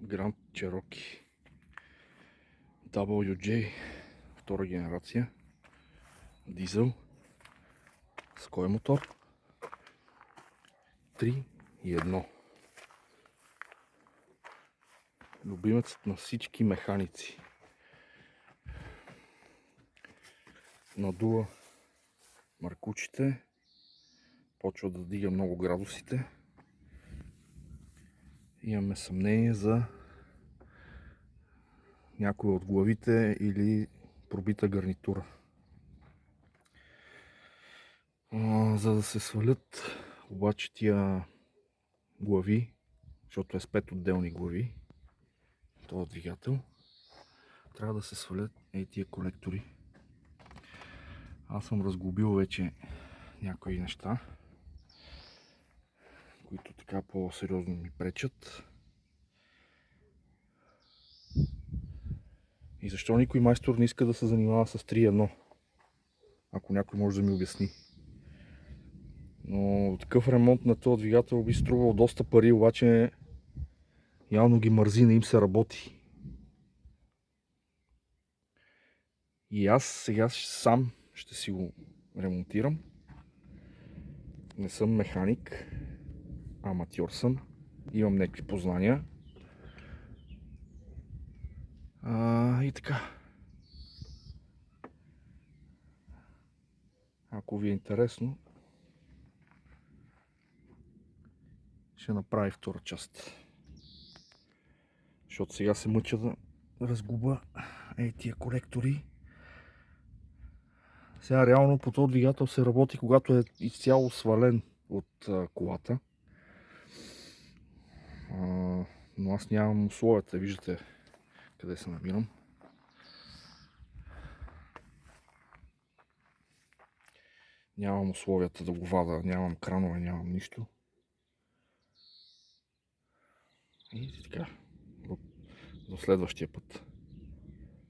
Grand Cherokee WJ, втора генерация, дизел, с кой мотор? 3.1. Любимецът на всички механици. Надува маркучите, почва да вдига много градусите. Имаме съмнение за някои от главите или пробита гарнитура. За да се свалят обаче тия глави, защото е с 5 отделни глави, този двигател, трябва да се свалят тия колектори. Аз съм разглобил вече някои неща, които така по-сериозно ми пречат. И защо никой майстор не иска да се занимава с 3.1? Ако някой може да ми обясни. Но такъв ремонт на този двигател би струвал доста пари, обаче явно ги мързи, не им се работи. И аз сега сам ще си го ремонтирам. Не съм механик, аматьор съм. Имам някакви познания. И така. Ако ви е интересно, ще направя втора част. Защото сега се мъча да разгуба тия колектори. Сега реално по този двигател се работи, когато е изцяло свален от колата. Но аз нямам условията, виждате къде се намирам. Нямам условията да го вада, нямам кранове, нямам нищо. И така, до следващия път.